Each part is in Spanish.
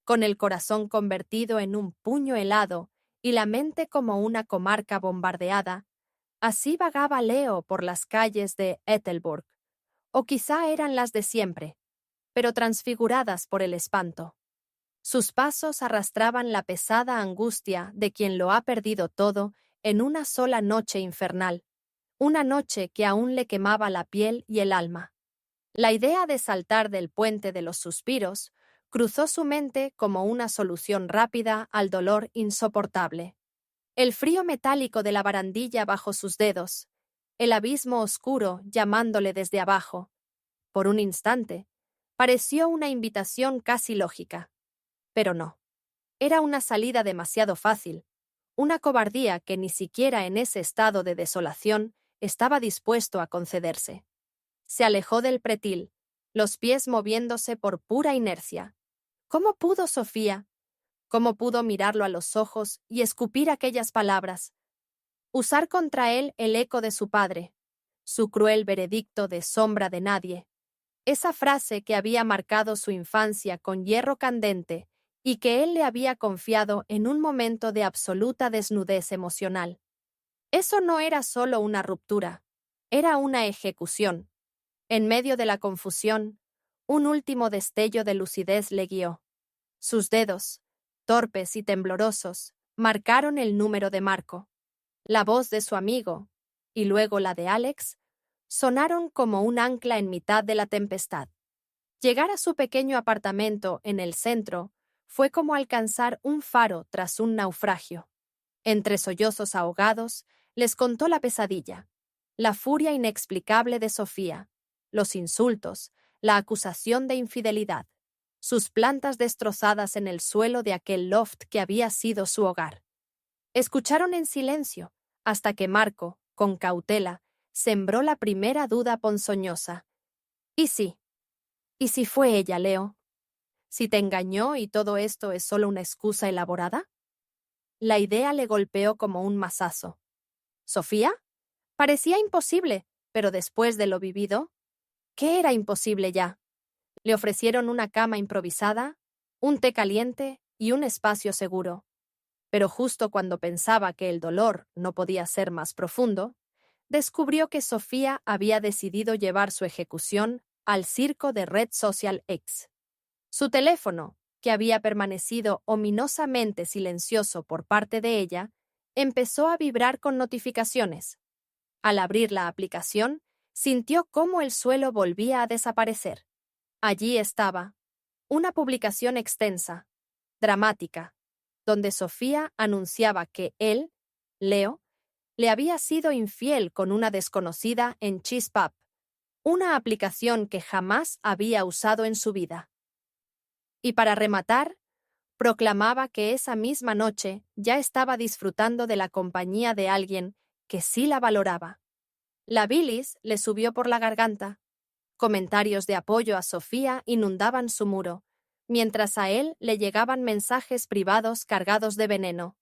con el corazón convertido en un puño helado y la mente como una comarca bombardeada, así vagaba Leo por las calles de Ethelburg, o quizá eran las de siempre, pero transfiguradas por el espanto. Sus pasos arrastraban la pesada angustia de quien lo ha perdido todo en una sola noche infernal, una noche que aún le quemaba la piel y el alma. La idea de saltar del puente de los suspiros cruzó su mente como una solución rápida al dolor insoportable. El frío metálico de la barandilla bajo sus dedos, el abismo oscuro llamándole desde abajo. Por un instante, pareció una invitación casi lógica. Pero no. Era una salida demasiado fácil, una cobardía que ni siquiera en ese estado de desolación estaba dispuesto a concederse. Se alejó del pretil, los pies moviéndose por pura inercia. ¿Cómo pudo Sofía? ¿Cómo pudo mirarlo a los ojos y escupir aquellas palabras? Usar contra él el eco de su padre, su cruel veredicto de sombra de nadie. Esa frase que había marcado su infancia con hierro candente y que él le había confiado en un momento de absoluta desnudez emocional. Eso no era solo una ruptura, era una ejecución. En medio de la confusión, un último destello de lucidez le guió. Sus dedos, torpes y temblorosos, marcaron el número de Marco. La voz de su amigo, y luego la de Alex, sonaron como un ancla en mitad de la tempestad. Llegar a su pequeño apartamento en el centro fue como alcanzar un faro tras un naufragio. Entre sollozos ahogados, les contó la pesadilla, la furia inexplicable de Sofía, los insultos, la acusación de infidelidad, sus plantas destrozadas en el suelo de aquel loft que había sido su hogar. Escucharon en silencio, hasta que Marco, con cautela, sembró la primera duda ponzoñosa. ¿Y sí? ¿Y si fue ella, Leo? ¿Si te engañó y todo esto es solo una excusa elaborada? La idea le golpeó como un mazazo. ¿Sofía? Parecía imposible, pero después de lo vivido, ¿qué era imposible ya? Le ofrecieron una cama improvisada, un té caliente y un espacio seguro. Pero justo cuando pensaba que el dolor no podía ser más profundo, descubrió que Sofía había decidido llevar su ejecución al circo de Red Social X. Su teléfono, que había permanecido ominosamente silencioso por parte de ella, empezó a vibrar con notificaciones. Al abrir la aplicación, sintió cómo el suelo volvía a desaparecer. Allí estaba, una publicación extensa, dramática, donde Sofía anunciaba que él, Leo, le había sido infiel con una desconocida en ChessPub, una aplicación que jamás había usado en su vida. Y para rematar, proclamaba que esa misma noche ya estaba disfrutando de la compañía de alguien que sí la valoraba. La bilis le subió por la garganta. Comentarios de apoyo a Sofía inundaban su muro, mientras a él le llegaban mensajes privados cargados de veneno.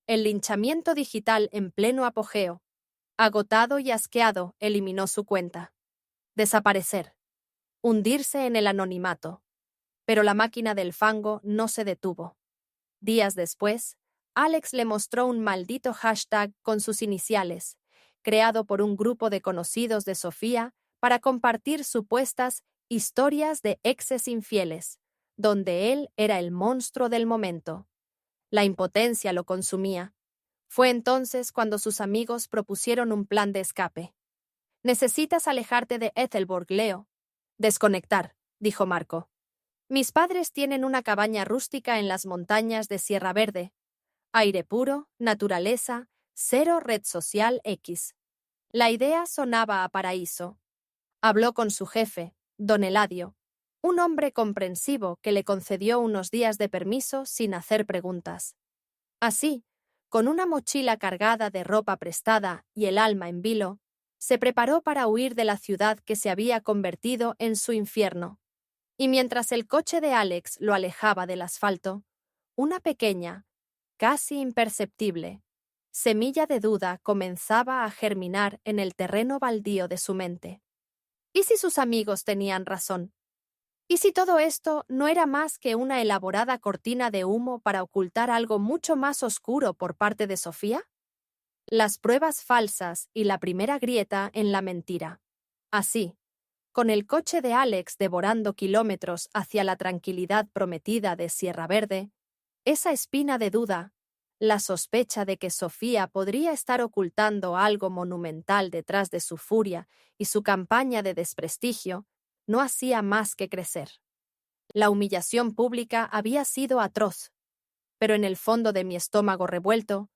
El linchamiento digital en pleno apogeo. Agotado y asqueado, eliminó su cuenta. Desaparecer. Hundirse en el anonimato. Pero la máquina del fango no se detuvo. Días después, Alex le mostró un maldito hashtag con sus iniciales, creado por un grupo de conocidos de Sofía para compartir supuestas historias de exes infieles, donde él era el monstruo del momento. La impotencia lo consumía. Fue entonces cuando sus amigos propusieron un plan de escape. «Necesitas alejarte de Ethelburg, Leo». «Desconectar», dijo Marco. «Mis padres tienen una cabaña rústica en las montañas de Sierra Verde. Aire puro, naturaleza, cero red social X». La idea sonaba a paraíso. Habló con su jefe, don Eladio, un hombre comprensivo que le concedió unos días de permiso sin hacer preguntas. Así, con una mochila cargada de ropa prestada y el alma en vilo, se preparó para huir de la ciudad que se había convertido en su infierno. Y mientras el coche de Alex lo alejaba del asfalto, una pequeña, casi imperceptible, semilla de duda comenzaba a germinar en el terreno baldío de su mente. ¿Y si sus amigos tenían razón? ¿Y si todo esto no era más que una elaborada cortina de humo para ocultar algo mucho más oscuro por parte de Sofía? Las pruebas falsas y la primera grieta en la mentira. Así, con el coche de Alex devorando kilómetros hacia la tranquilidad prometida de Sierra Verde, esa espina de duda, la sospecha de que Sofía podría estar ocultando algo monumental detrás de su furia y su campaña de desprestigio, no hacía más que crecer. La humillación pública había sido atroz, pero en el fondo de mi estómago revuelto,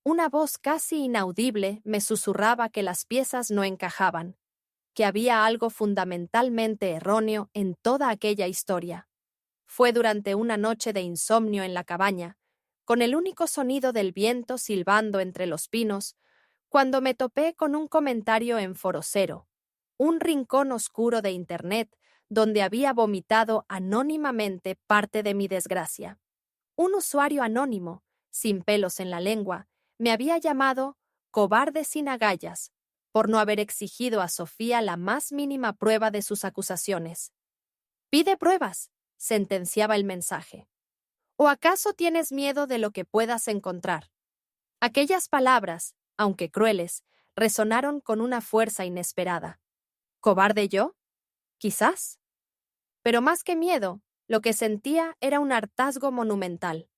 una voz casi inaudible me susurraba que las piezas no encajaban, que había algo fundamentalmente erróneo en toda aquella historia. Fue durante una noche de insomnio en la cabaña, con el único sonido del viento silbando entre los pinos, cuando me topé con un comentario en Forocero, un rincón oscuro de Internet donde había vomitado anónimamente parte de mi desgracia. Un usuario anónimo, sin pelos en la lengua, me había llamado cobarde sin agallas por no haber exigido a Sofía la más mínima prueba de sus acusaciones. «Pide pruebas», sentenciaba el mensaje. ¿O acaso tienes miedo de lo que puedas encontrar? Aquellas palabras, aunque crueles, resonaron con una fuerza inesperada. ¿Cobarde yo? Quizás. Pero más que miedo, lo que sentía era un hartazgo monumental.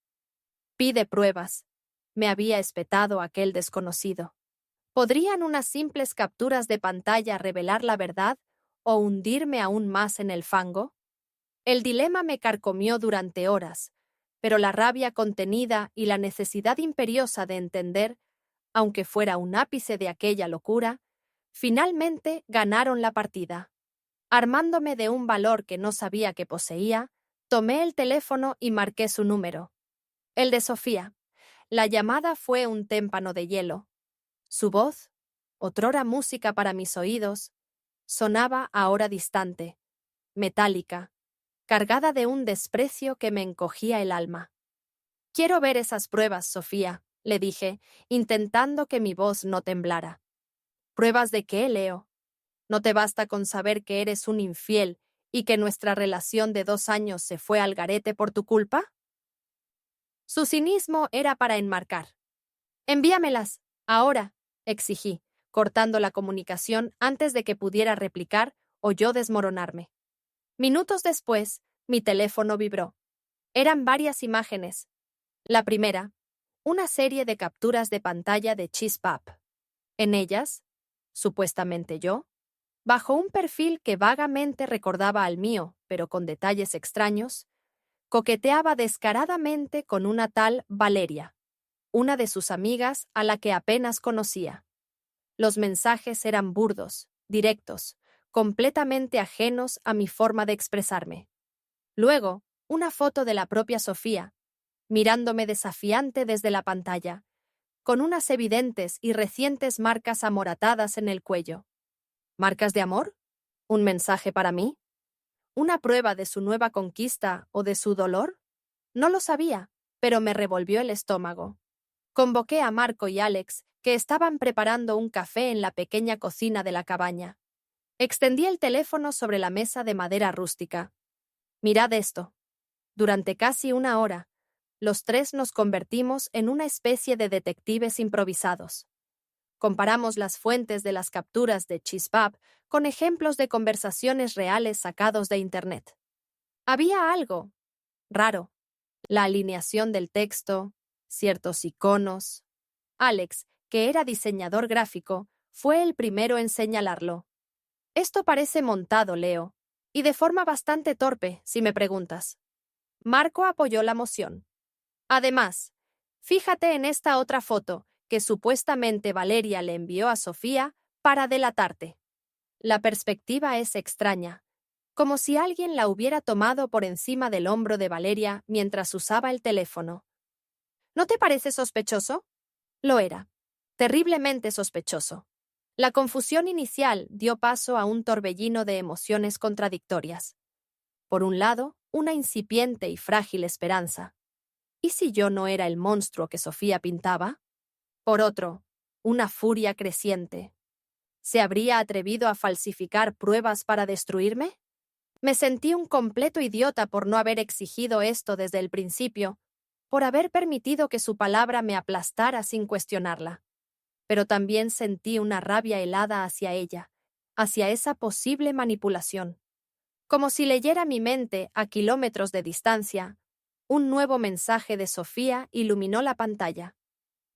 «Pide pruebas», me había espetado aquel desconocido. ¿Podrían unas simples capturas de pantalla revelar la verdad o hundirme aún más en el fango? El dilema me carcomió durante horas, pero la rabia contenida y la necesidad imperiosa de entender, aunque fuera un ápice de aquella locura, finalmente ganaron la partida. Armándome de un valor que no sabía que poseía, tomé el teléfono y marqué su número. El de Sofía. La llamada fue un témpano de hielo. Su voz, otrora música para mis oídos, sonaba ahora distante, metálica, cargada de un desprecio que me encogía el alma. «Quiero ver esas pruebas, Sofía», le dije, intentando que mi voz no temblara. «¿Pruebas de qué, Leo? ¿No te basta con saber que eres un infiel y que nuestra relación de 2 años se fue al garete por tu culpa?» Su cinismo era para enmarcar. «Envíamelas, ahora», exigí, cortando la comunicación antes de que pudiera replicar o yo desmoronarme. Minutos después, mi teléfono vibró. Eran varias imágenes. La primera, una serie de capturas de pantalla de Chispap. En ellas, supuestamente yo, bajo un perfil que vagamente recordaba al mío, pero con detalles extraños, coqueteaba descaradamente con una tal Valeria, una de sus amigas a la que apenas conocía. Los mensajes eran burdos, directos, completamente ajenos a mi forma de expresarme. Luego, una foto de la propia Sofía, mirándome desafiante desde la pantalla, con unas evidentes y recientes marcas amoratadas en el cuello. ¿Marcas de amor? ¿Un mensaje para mí? ¿Una prueba de su nueva conquista o de su dolor? No lo sabía, pero me revolvió el estómago. Convoqué a Marco y Alex, que estaban preparando un café en la pequeña cocina de la cabaña. Extendí el teléfono sobre la mesa de madera rústica. «Mirad esto». Durante casi una hora, los tres nos convertimos en una especie de detectives improvisados. Comparamos las fuentes de las capturas de Chispap con ejemplos de conversaciones reales sacados de Internet. Había algo raro. La alineación del texto, ciertos iconos. Alex, que era diseñador gráfico, fue el primero en señalarlo. «Esto parece montado, Leo, y de forma bastante torpe, si me preguntas». Marco apoyó la moción. «Además, fíjate en esta otra foto que supuestamente Valeria le envió a Sofía para delatarte. La perspectiva es extraña, como si alguien la hubiera tomado por encima del hombro de Valeria mientras usaba el teléfono. ¿No te parece sospechoso?» Lo era. Terriblemente sospechoso. La confusión inicial dio paso a un torbellino de emociones contradictorias. Por un lado, una incipiente y frágil esperanza. ¿Y si yo no era el monstruo que Sofía pintaba? Por otro, una furia creciente. ¿Se habría atrevido a falsificar pruebas para destruirme? Me sentí un completo idiota por no haber exigido esto desde el principio, por haber permitido que su palabra me aplastara sin cuestionarla. Pero también sentí una rabia helada hacia ella, hacia esa posible manipulación. Como si leyera mi mente a kilómetros de distancia, un nuevo mensaje de Sofía iluminó la pantalla.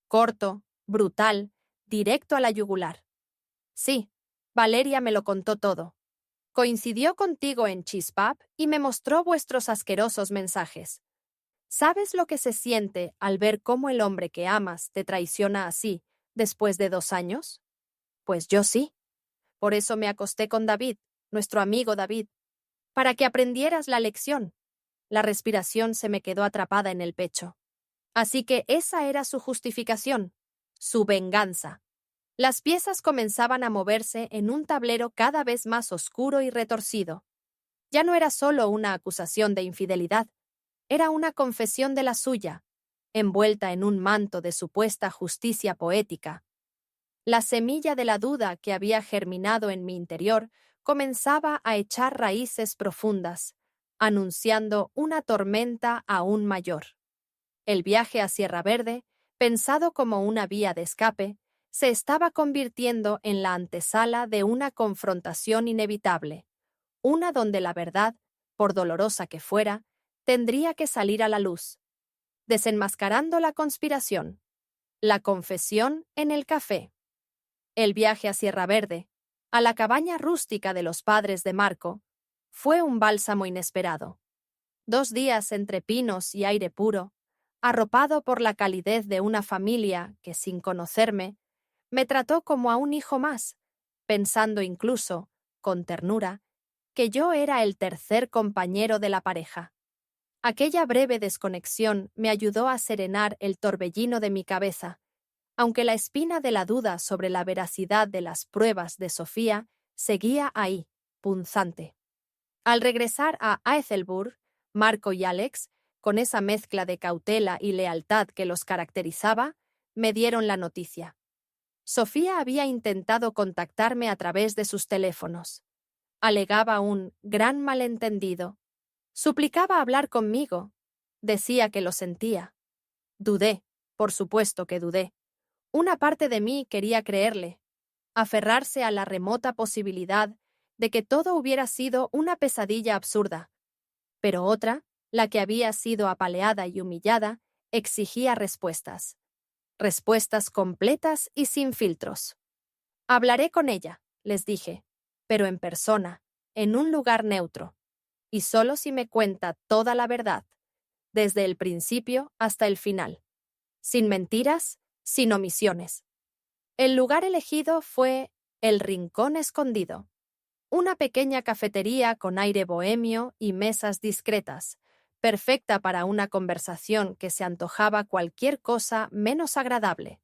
Corto, brutal, directo a la yugular. Sí, Valeria me lo contó todo. Coincidió contigo en Chispap y me mostró vuestros asquerosos mensajes. ¿Sabes lo que se siente al ver cómo el hombre que amas te traiciona así, después de 2 años? Pues yo sí. Por eso me acosté con David, nuestro amigo David, para que aprendieras la lección. La respiración se me quedó atrapada en el pecho. Así que esa era su justificación, su venganza. Las piezas comenzaban a moverse en un tablero cada vez más oscuro y retorcido. Ya no era solo una acusación de infidelidad, era una confesión de la suya, envuelta en un manto de supuesta justicia poética. La semilla de la duda que había germinado en mi interior comenzaba a echar raíces profundas, anunciando una tormenta aún mayor. El viaje a Sierra Verde, pensado como una vía de escape, se estaba convirtiendo en la antesala de una confrontación inevitable, una donde la verdad, por dolorosa que fuera, tendría que salir a la luz, desenmascarando la conspiración. La confesión en el café. El viaje a Sierra Verde, a la cabaña rústica de los padres de Marco, fue un bálsamo inesperado. 2 días entre pinos y aire puro, arropado por la calidez de una familia que, sin conocerme, me trató como a un hijo más, pensando incluso, con ternura, que yo era el tercer compañero de la pareja. Aquella breve desconexión me ayudó a serenar el torbellino de mi cabeza, aunque la espina de la duda sobre la veracidad de las pruebas de Sofía seguía ahí, punzante. Al regresar a Aethelburg, Marco y Alex, con esa mezcla de cautela y lealtad que los caracterizaba, me dieron la noticia. Sofía había intentado contactarme a través de sus teléfonos. Alegaba un gran malentendido. Suplicaba hablar conmigo. Decía que lo sentía. Dudé, por supuesto que dudé. Una parte de mí quería creerle, aferrarse a la remota posibilidad de que todo hubiera sido una pesadilla absurda. Pero otra, la que había sido apaleada y humillada, exigía respuestas. Respuestas completas y sin filtros. Hablaré con ella, les dije, pero en persona, en un lugar neutro, y solo si me cuenta toda la verdad, desde el principio hasta el final. Sin mentiras, sin omisiones. El lugar elegido fue el Rincón Escondido, una pequeña cafetería con aire bohemio y mesas discretas, perfecta para una conversación que se antojaba cualquier cosa menos agradable.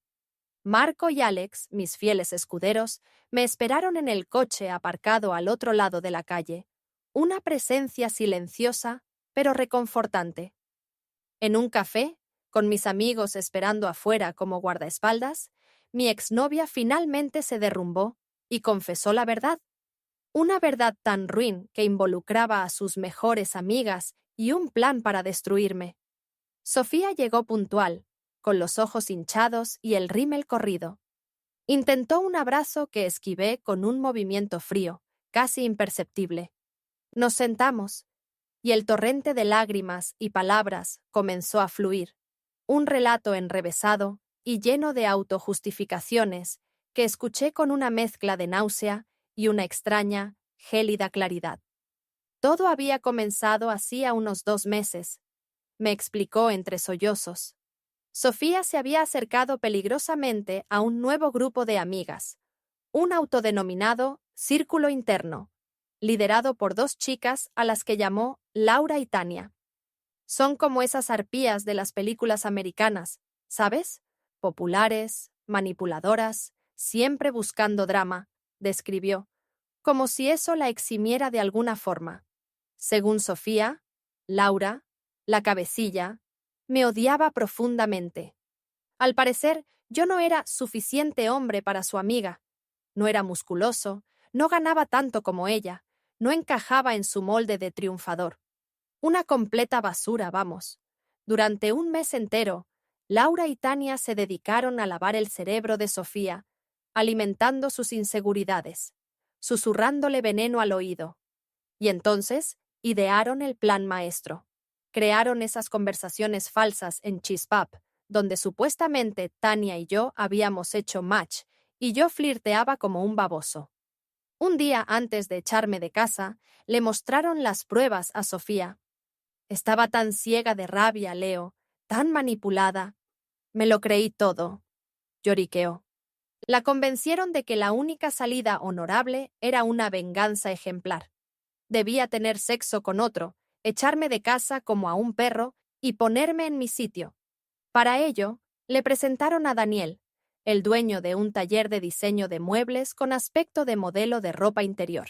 Marco y Alex, mis fieles escuderos, me esperaron en el coche aparcado al otro lado de la calle, una presencia silenciosa pero reconfortante. En un café, con mis amigos esperando afuera como guardaespaldas, mi exnovia finalmente se derrumbó y confesó la verdad. Una verdad tan ruin que involucraba a sus mejores amigas y un plan para destruirme. Sofía llegó puntual, con los ojos hinchados y el rímel corrido. Intentó un abrazo que esquivé con un movimiento frío, casi imperceptible. Nos sentamos, y el torrente de lágrimas y palabras comenzó a fluir. Un relato enrevesado y lleno de autojustificaciones que escuché con una mezcla de náusea y una extraña, gélida claridad. Todo había comenzado hacía unos 2 meses, me explicó entre sollozos. Sofía se había acercado peligrosamente a un nuevo grupo de amigas, un autodenominado Círculo Interno, liderado por 2 chicas a las que llamó Laura y Tania. Son como esas arpías de las películas americanas, ¿sabes? Populares, manipuladoras, siempre buscando drama, describió, como si eso la eximiera de alguna forma. Según Sofía, Laura, la cabecilla, me odiaba profundamente. Al parecer, yo no era suficiente hombre para su amiga. No era musculoso, no ganaba tanto como ella, No encajaba en su molde de triunfador. Una completa basura, vamos. Durante un mes entero, Laura y Tania se dedicaron a lavar el cerebro de Sofía, alimentando sus inseguridades, susurrándole veneno al oído. Y entonces idearon el plan maestro. Crearon esas conversaciones falsas en Chisp-Up, donde supuestamente Tania y yo habíamos hecho match, y yo flirteaba como un baboso. Un día antes de echarme de casa, le mostraron las pruebas a Sofía. Estaba tan ciega de rabia, Leo, tan manipulada. Me lo creí todo. Lloriqueó. La convencieron de que la única salida honorable era una venganza ejemplar. Debía tener sexo con otro, echarme de casa como a un perro y ponerme en mi sitio. Para ello, le presentaron a Daniel, el dueño de un taller de diseño de muebles con aspecto de modelo de ropa interior.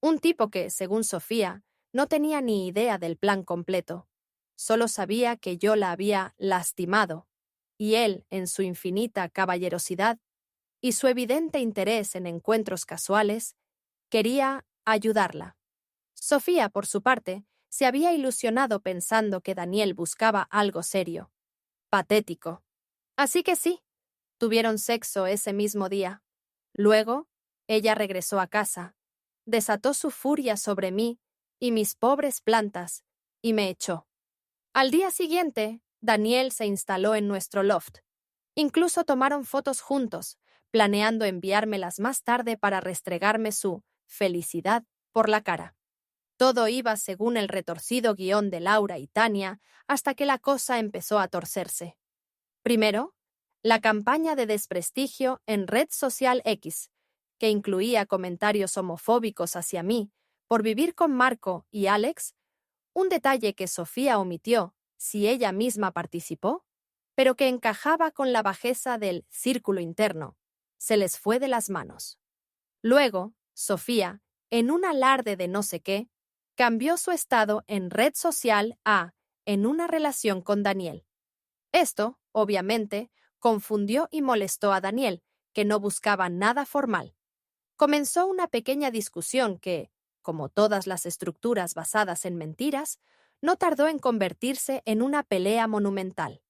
Un tipo que, según Sofía, no tenía ni idea del plan completo. Solo sabía que yo la había lastimado, y él, en su infinita caballerosidad y su evidente interés en encuentros casuales, quería ayudarla. Sofía, por su parte, se había ilusionado pensando que Daniel buscaba algo serio. Patético. Así que sí, tuvieron sexo ese mismo día. Luego, ella regresó a casa, desató su furia sobre mí y mis pobres plantas, y me echó. Al día siguiente, Daniel se instaló en nuestro loft. Incluso tomaron fotos juntos, planeando enviármelas más tarde para restregarme su felicidad por la cara. Todo iba según el retorcido guión de Laura y Tania hasta que la cosa empezó a torcerse. Primero, la campaña de desprestigio en Red Social X, que incluía comentarios homofóbicos hacia mí por vivir con Marco y Alex, un detalle que Sofía omitió si ella misma participó, pero que encajaba con la bajeza del círculo interno. Se les fue de las manos. Luego, Sofía, en un alarde de no sé qué, cambió su estado en red social a en una relación con Daniel. Esto, obviamente, confundió y molestó a Daniel, que no buscaba nada formal. Comenzó una pequeña discusión que, como todas las estructuras basadas en mentiras, no tardó en convertirse en una pelea monumental.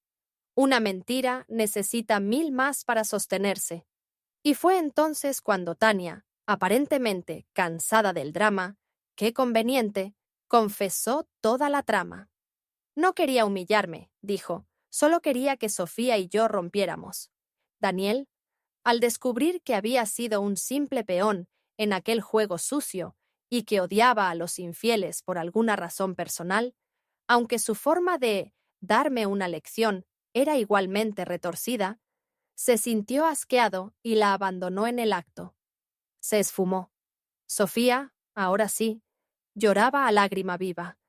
Una mentira necesita 1000 más para sostenerse. Y fue entonces cuando Tania, aparentemente cansada del drama, qué conveniente, confesó toda la trama. No quería humillarme, dijo, solo quería que Sofía y yo rompiéramos. Daniel, al descubrir que había sido un simple peón en aquel juego sucio y que odiaba a los infieles por alguna razón personal, aunque su forma de darme una lección era igualmente retorcida, se sintió asqueado y la abandonó en el acto. Se esfumó. Sofía, ahora sí, lloraba a lágrima viva.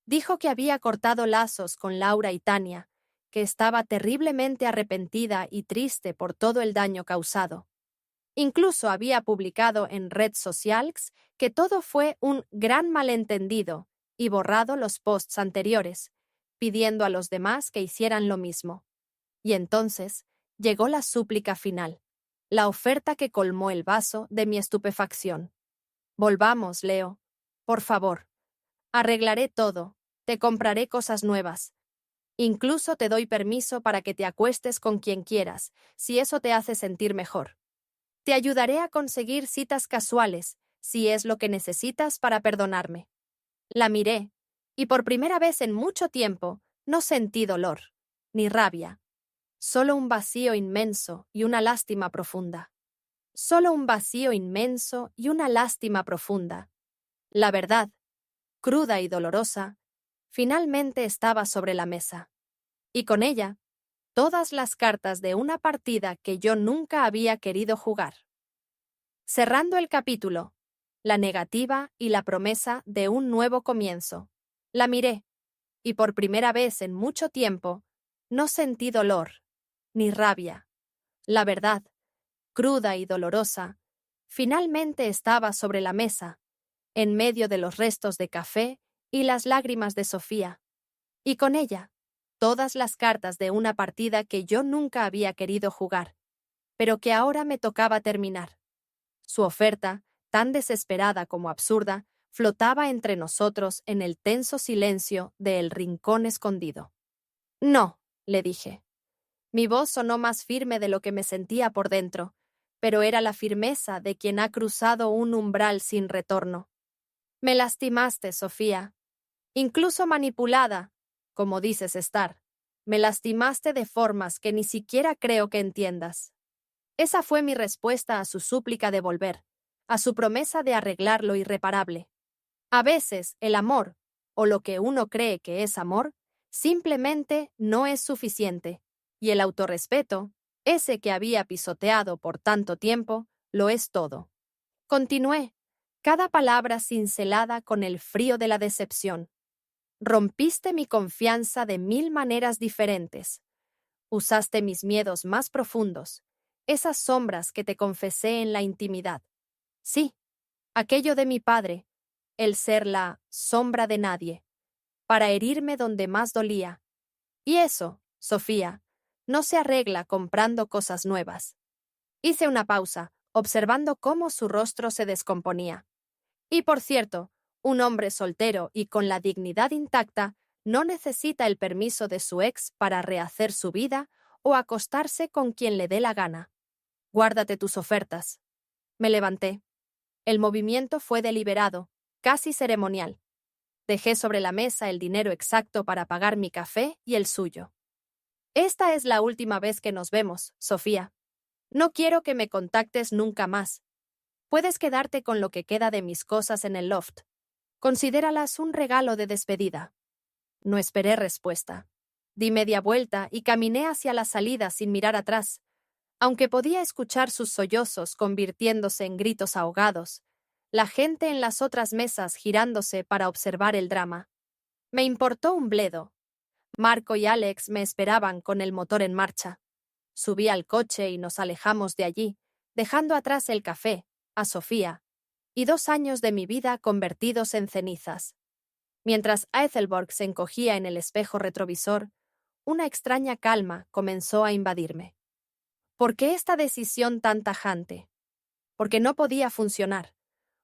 Dijo que había cortado lazos con Laura y Tania, que estaba terriblemente arrepentida y triste por todo el daño causado. Incluso había publicado en Red Socials que todo fue un gran malentendido y borrado los posts anteriores, pidiendo a los demás que hicieran lo mismo. Y entonces llegó la súplica final, la oferta que colmó el vaso de mi estupefacción. Volvamos, Leo. Por favor. Arreglaré todo. Te compraré cosas nuevas. Incluso te doy permiso para que te acuestes con quien quieras, si eso te hace sentir mejor. Te ayudaré a conseguir citas casuales, si es lo que necesitas para perdonarme. La miré, y por primera vez en mucho tiempo no sentí dolor, ni rabia. Solo un vacío inmenso y una lástima profunda. Solo un vacío inmenso y una lástima profunda. La verdad, cruda y dolorosa, finalmente estaba sobre la mesa. Y con ella, todas las cartas de una partida que yo nunca había querido jugar. Cerrando el capítulo, la negativa y la promesa de un nuevo comienzo. La miré, y por primera vez en mucho tiempo, no sentí dolor, ni rabia. La verdad, cruda y dolorosa, finalmente estaba sobre la mesa, en medio de los restos de café y las lágrimas de Sofía. Y con ella, todas las cartas de una partida que yo nunca había querido jugar, pero que ahora me tocaba terminar. Su oferta, tan desesperada como absurda, flotaba entre nosotros en el tenso silencio del rincón escondido. No, le dije. Mi voz sonó más firme de lo que me sentía por dentro, pero era la firmeza de quien ha cruzado un umbral sin retorno. Me lastimaste, Sofía. Incluso manipulada, como dices estar. Me lastimaste de formas que ni siquiera creo que entiendas. Esa fue mi respuesta a su súplica de volver, a su promesa de arreglar lo irreparable. A veces el amor, o lo que uno cree que es amor, simplemente no es suficiente, y el autorrespeto, ese que había pisoteado por tanto tiempo, lo es todo. Continué, cada palabra cincelada con el frío de la decepción. Rompiste mi confianza de 1000 maneras diferentes. Usaste mis miedos más profundos, esas sombras que te confesé en la intimidad. Sí, aquello de mi padre, el ser la sombra de nadie, para herirme donde más dolía. Y eso, Sofía, no se arregla comprando cosas nuevas. Hice una pausa, observando cómo su rostro se descomponía. Y por cierto, un hombre soltero y con la dignidad intacta no necesita el permiso de su ex para rehacer su vida o acostarse con quien le dé la gana. Guárdate tus ofertas. Me levanté. El movimiento fue deliberado, casi ceremonial. Dejé sobre la mesa el dinero exacto para pagar mi café y el suyo. Esta es la última vez que nos vemos, Sofía. No quiero que me contactes nunca más. Puedes quedarte con lo que queda de mis cosas en el loft. Considéralas un regalo de despedida. No esperé respuesta. Di media vuelta y caminé hacia la salida sin mirar atrás, aunque podía escuchar sus sollozos convirtiéndose en gritos ahogados, la gente en las otras mesas girándose para observar el drama. Me importó un bledo. Marco y Alex me esperaban con el motor en marcha. Subí al coche y nos alejamos de allí, dejando atrás el café, a Sofía, y 2 años de mi vida convertidos en cenizas. Mientras Ethelborg se encogía en el espejo retrovisor, una extraña calma comenzó a invadirme. ¿Por qué esta decisión tan tajante? Porque no podía funcionar.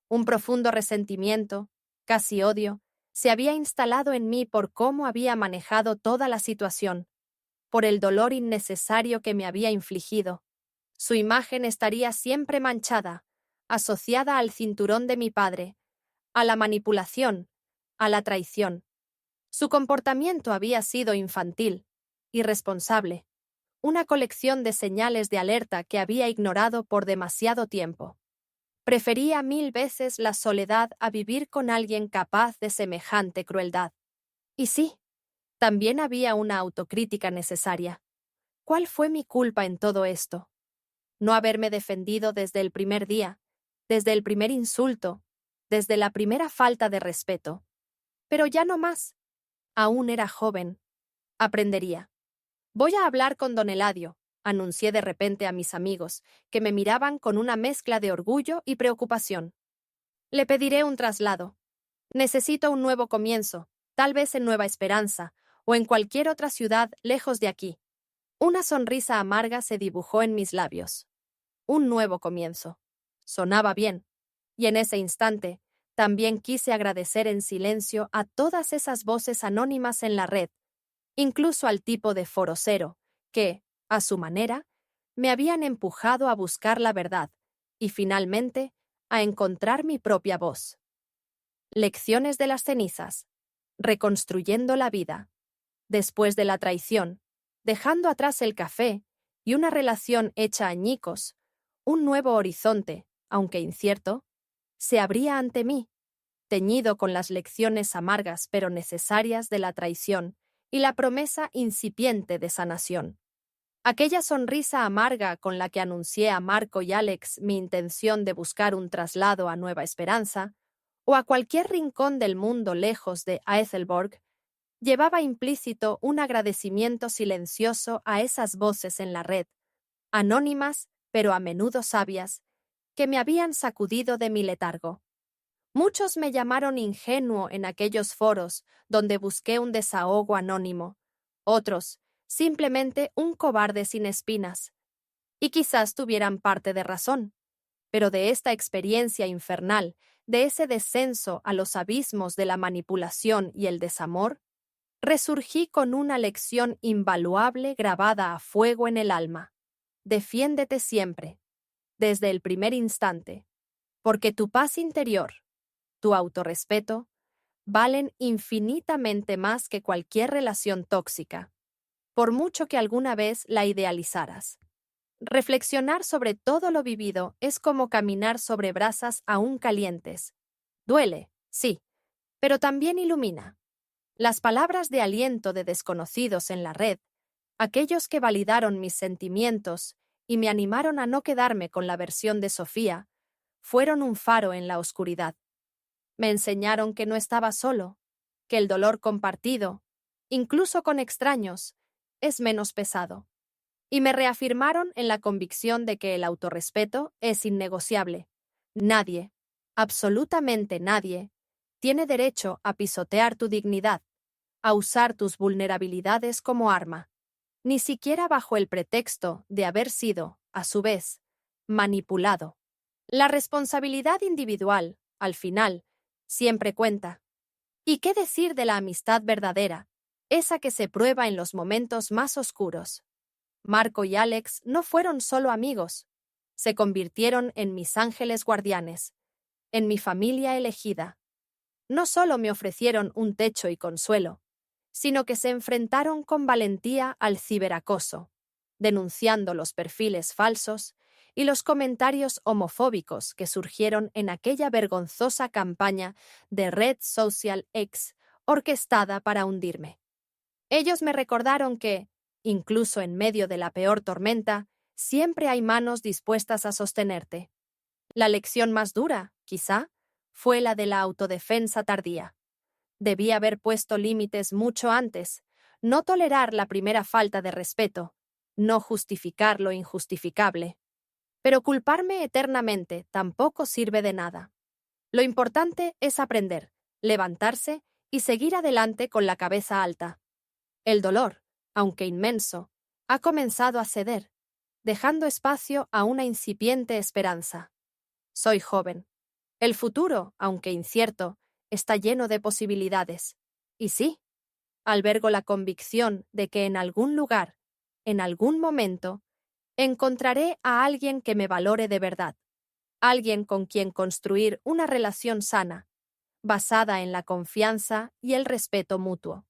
Un profundo resentimiento, casi odio, se había instalado en mí por cómo había manejado toda la situación, por el dolor innecesario que me había infligido. Su imagen estaría siempre manchada, asociada al cinturón de mi padre, a la manipulación, a la traición. Su comportamiento había sido infantil, irresponsable, una colección de señales de alerta que había ignorado por demasiado tiempo. Prefería 1000 veces la soledad a vivir con alguien capaz de semejante crueldad. Y sí, también había una autocrítica necesaria. ¿Cuál fue mi culpa en todo esto? No haberme defendido desde el primer día, desde el primer insulto, desde la primera falta de respeto. Pero ya no más. Aún era joven. Aprendería. Voy a hablar con don Eladio, anuncié de repente a mis amigos, que me miraban con una mezcla de orgullo y preocupación. Le pediré un traslado. Necesito un nuevo comienzo, tal vez en Nueva Esperanza, o en cualquier otra ciudad lejos de aquí. Una sonrisa amarga se dibujó en mis labios. Un nuevo comienzo. Sonaba bien. Y en ese instante, también quise agradecer en silencio a todas esas voces anónimas en la red, incluso al tipo de forocero, que, a su manera, me habían empujado a buscar la verdad y, finalmente, a encontrar mi propia voz. Lecciones de las cenizas. Reconstruyendo la vida. Después de la traición, dejando atrás el café y una relación hecha añicos, un nuevo horizonte, aunque incierto, se abría ante mí, teñido con las lecciones amargas pero necesarias de la traición y la promesa incipiente de sanación. Aquella sonrisa amarga con la que anuncié a Marco y Alex mi intención de buscar un traslado a Nueva Esperanza, o a cualquier rincón del mundo lejos de Aethelborg, llevaba implícito un agradecimiento silencioso a esas voces en la red, anónimas, pero a menudo sabias, que me habían sacudido de mi letargo. Muchos me llamaron ingenuo en aquellos foros donde busqué un desahogo anónimo, otros, simplemente un cobarde sin espinas. Y quizás tuvieran parte de razón, pero de esta experiencia infernal, de ese descenso a los abismos de la manipulación y el desamor, resurgí con una lección invaluable grabada a fuego en el alma. Defiéndete siempre, desde el primer instante, porque tu paz interior, tu autorrespeto, valen infinitamente más que cualquier relación tóxica, por mucho que alguna vez la idealizaras. Reflexionar sobre todo lo vivido es como caminar sobre brasas aún calientes. Duele, sí, pero también ilumina. Las palabras de aliento de desconocidos en la red, aquellos que validaron mis sentimientos y me animaron a no quedarme con la versión de Sofía, fueron un faro en la oscuridad. Me enseñaron que no estaba solo, que el dolor compartido, incluso con extraños, es menos pesado. Y me reafirmaron en la convicción de que el autorrespeto es innegociable. Nadie, absolutamente nadie, tiene derecho a pisotear tu dignidad, a usar tus vulnerabilidades como arma, ni siquiera bajo el pretexto de haber sido, a su vez, manipulado. La responsabilidad individual, al final, siempre cuenta. ¿Y qué decir de la amistad verdadera, esa que se prueba en los momentos más oscuros? Marco y Alex no fueron solo amigos, se convirtieron en mis ángeles guardianes, en mi familia elegida. No solo me ofrecieron un techo y consuelo, sino que se enfrentaron con valentía al ciberacoso, denunciando los perfiles falsos y los comentarios homofóbicos que surgieron en aquella vergonzosa campaña de Red Social X orquestada para hundirme. Ellos me recordaron que, incluso en medio de la peor tormenta, siempre hay manos dispuestas a sostenerte. La lección más dura, quizá, fue la de la autodefensa tardía. Debí haber puesto límites mucho antes, no tolerar la primera falta de respeto, no justificar lo injustificable. Pero culparme eternamente tampoco sirve de nada. Lo importante es aprender, levantarse y seguir adelante con la cabeza alta. El dolor, aunque inmenso, ha comenzado a ceder, dejando espacio a una incipiente esperanza. Soy joven. El futuro, aunque incierto, está lleno de posibilidades. Y sí, albergo la convicción de que en algún lugar, en algún momento, encontraré a alguien que me valore de verdad, alguien con quien construir una relación sana, basada en la confianza y el respeto mutuo.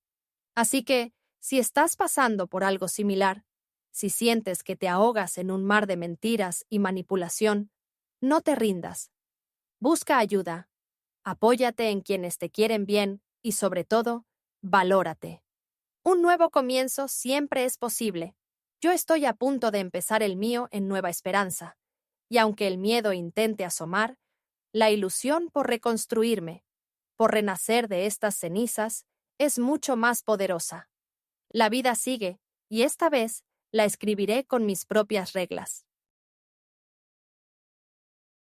Así que, si estás pasando por algo similar, si sientes que te ahogas en un mar de mentiras y manipulación, no te rindas. Busca ayuda. Apóyate en quienes te quieren bien y, sobre todo, valórate. Un nuevo comienzo siempre es posible. Yo estoy a punto de empezar el mío en Nueva Esperanza, y aunque el miedo intente asomar, la ilusión por reconstruirme, por renacer de estas cenizas, es mucho más poderosa. La vida sigue, y esta vez la escribiré con mis propias reglas.